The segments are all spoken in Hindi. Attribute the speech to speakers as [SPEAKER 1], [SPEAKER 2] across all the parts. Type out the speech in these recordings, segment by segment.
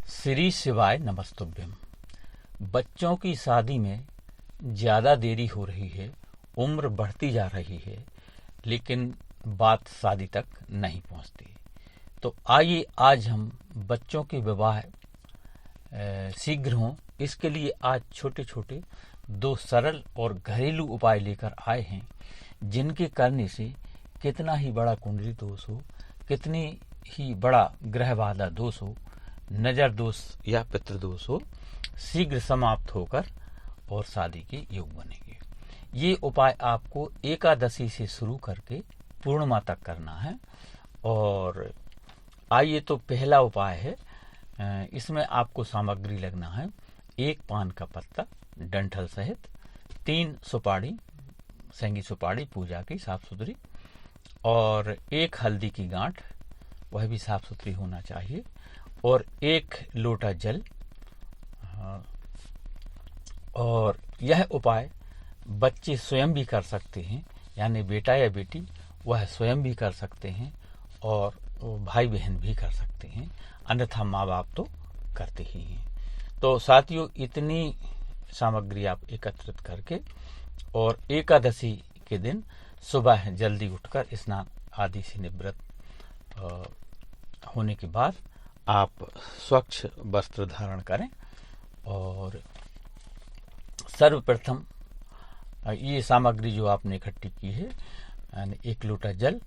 [SPEAKER 1] श्री शिवाय नमस्तुभ्यम। बच्चों की शादी में ज़्यादा देरी हो रही है, उम्र बढ़ती जा रही है, लेकिन बात शादी तक नहीं पहुंचती। तो आइए आज हम बच्चों के विवाह शीघ्र हों, इसके लिए आज छोटे छोटे दो सरल और घरेलू उपाय लेकर आए हैं, जिनके करने से कितना ही बड़ा कुंडली दोष हो, कितनी ही बड़ा ग्रह बाधा दोष हो, नजर दोष या पितृदोष हो, शीघ्र समाप्त होकर और शादी के योग बनेंगे। ये उपाय आपको एकादशी से शुरू करके पूर्णिमा तक करना है। और आइए तो पहला उपाय है, इसमें आपको सामग्री लगना है 1 पान का पत्ता डंठल सहित, 3 सुपारी, सेंगी सुपारी पूजा की साफ सुथरी, और 1 हल्दी की गांठ, वह भी साफ सुथरी होना चाहिए, और 1 लोटा जल। और यह उपाय बच्चे स्वयं भी कर सकते हैं, यानी बेटा या बेटी वह स्वयं भी कर सकते हैं और भाई बहन भी कर सकते हैं, अन्यथा माँ बाप तो करते ही हैं। तो साथियों, इतनी सामग्री आप एकत्रित करके और एकादशी के दिन सुबह जल्दी उठकर स्नान आदि से निवृत्त होने के बाद आप स्वच्छ वस्त्र धारण करें। और सर्वप्रथम ये सामग्री जो आपने इकट्ठी की है, यानी 1 लोटा जल,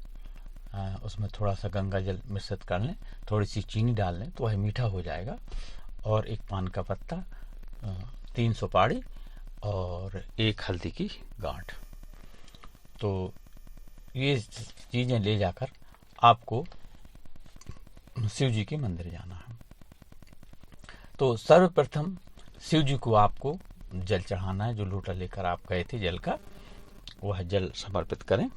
[SPEAKER 1] उसमें थोड़ा सा गंगा जल मिश्रित कर लें, थोड़ी सी चीनी डाल लें तो वह मीठा हो जाएगा, और 1 पान का पत्ता, 3 सुपारी और 1 हल्दी की गांठ। तो ये चीज़ें ले जाकर आपको शिव जी के मंदिर जाना है। तो सर्वप्रथम शिव जी को आपको जल चढ़ाना है। जो लोटा लेकर आप गए थे जल का, वह जल समर्पित करें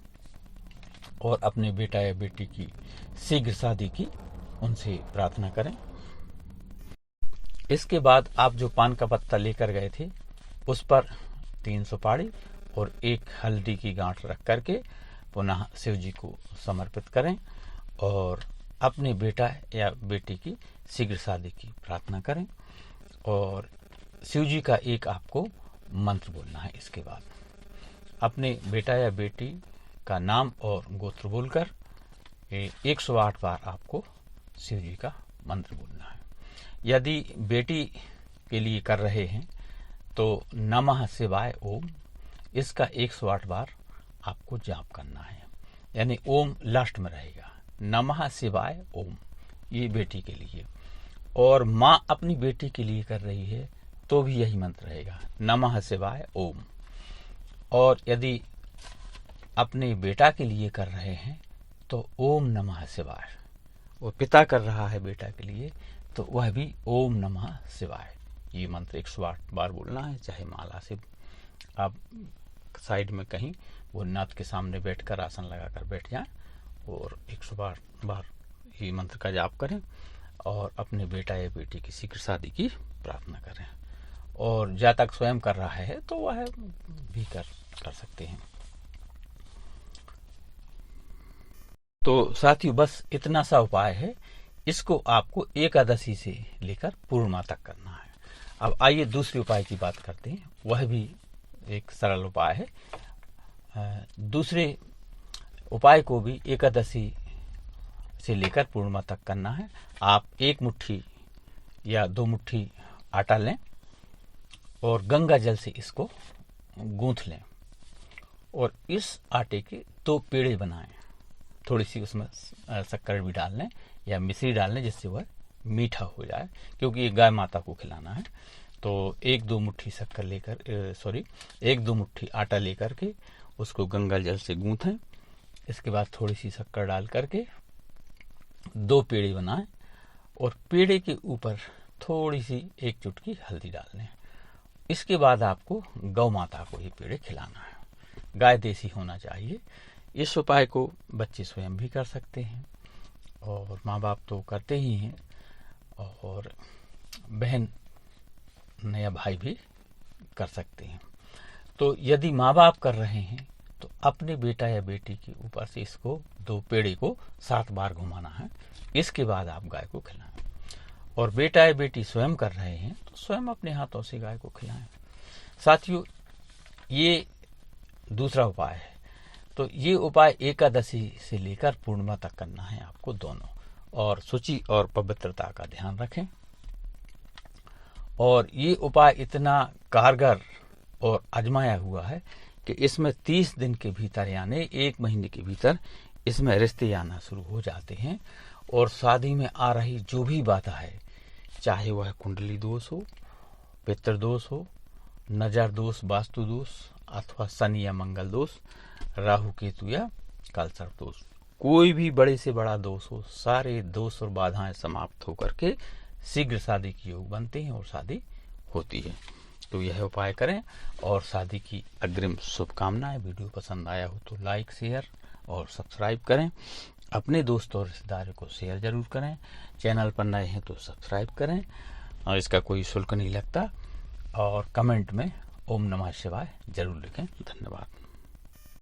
[SPEAKER 1] और अपने बेटा या बेटी की शीघ्र शादी की उनसे प्रार्थना करें। इसके बाद आप जो पान का पत्ता लेकर गए थे उस पर 3 सुपारी और 1 हल्दी की गांठ रख करके पुनः शिव जी को समर्पित करें और अपने बेटा या बेटी की शीघ्र शादी की प्रार्थना करें। और शिव जी का एक आपको मंत्र बोलना है। इसके बाद अपने बेटा या बेटी का नाम और गोत्र बोलकर 108 बार आपको शिव जी का मंत्र बोलना है। यदि बेटी के लिए कर रहे हैं तो नमः शिवाय ओम, इसका 108 बार आपको जाप करना है, यानी ओम लास्ट में रहेगा, नमः शिवाय ओम, ये बेटी के लिए। और माँ अपनी बेटी के लिए कर रही है तो भी यही मंत्र रहेगा, नमः शिवाय ओम। और यदि अपने बेटा के लिए कर रहे हैं तो ओम नमः शिवाय। वो पिता कर रहा है बेटा के लिए तो वह भी ओम नमः शिवाय। ये मंत्र 108 बार बोलना है। चाहे माला से आप साइड में कहीं वो नाथ के सामने बैठकर आसन लगाकर बैठ जाएं और 108 बार ये मंत्र का जाप करें और अपने बेटा या बेटी की शीघ्र शादी की प्रार्थना करें। और जातक स्वयं कर रहा है तो वह भी कर सकते हैं। तो साथियों, बस इतना सा उपाय है, इसको आपको एकादशी से लेकर पूर्णिमा तक करना है। अब आइए दूसरे उपाय की बात करते हैं। वह भी एक सरल उपाय है। दूसरे उपाय को भी एकादशी से लेकर पूर्णिमा तक करना है। आप 1 मुट्ठी या 2 मुट्ठी आटा लें और गंगा जल से इसको गूंथ लें और इस आटे के 2 पेड़े बनाएं। थोड़ी सी उसमें शक्कर भी डाल लें या मिश्री डाल लें, जिससे वह मीठा हो जाए, क्योंकि ये गाय माता को खिलाना है। तो 1-2 मुट्ठी शक्कर लेकर 1-2 मुट्ठी आटा लेकर के उसको गंगा जल से गूंथें। इसके बाद थोड़ी सी शक्कर डाल करके 2 पेड़े बनाएं और पेड़े के ऊपर थोड़ी सी 1 चुटकी हल्दी डाल लें। इसके बाद आपको गौ माता को ये पेड़े खिलाना है। गाय देसी होना चाहिए। इस उपाय को बच्चे स्वयं भी कर सकते हैं और माँ बाप तो करते ही हैं, और बहन या भाई भी कर सकते हैं। तो यदि माँ बाप कर रहे हैं तो अपने बेटा या बेटी के ऊपर से इसको 2 पेड़े को 7 बार घुमाना है। इसके बाद आप गाय को खिलाएं। और बेटा या बेटी स्वयं कर रहे हैं तो स्वयं अपने हाथों से गाय को खिलाएं। साथियों, ये दूसरा उपाय है। तो ये उपाय एकादशी से लेकर पूर्णिमा तक करना है आपको दोनों, और शुचि और पवित्रता का ध्यान रखें। और ये उपाय इतना कारगर और आजमाया हुआ है कि इसमें 30 दिन के भीतर यानी 1 महीने के भीतर इसमें रिश्ते आना शुरू हो जाते हैं। और शादी में आ रही जो भी बाधा है, चाहे वह कुंडली दोष हो, पितृ दोष हो, नजर दोष, वास्तु दोष, अथवा शनि या मंगल दोष, राहु केतु या कालसर्प दोष, कोई भी बड़े से बड़ा दोष हो, सारे दोष और बाधाएं समाप्त होकर के शीघ्र शादी के योग बनते हैं और शादी होती है। तो यह उपाय करें और शादी की अग्रिम शुभकामनाएं। वीडियो पसंद आया हो तो लाइक, शेयर और सब्सक्राइब करें। अपने दोस्तों और रिश्तेदारों को शेयर जरूर करें। चैनल पर नए हैं तो सब्सक्राइब करें, और इसका कोई शुल्क नहीं लगता। और कमेंट में ओम नमः शिवाय जरूर लिखें। धन्यवाद।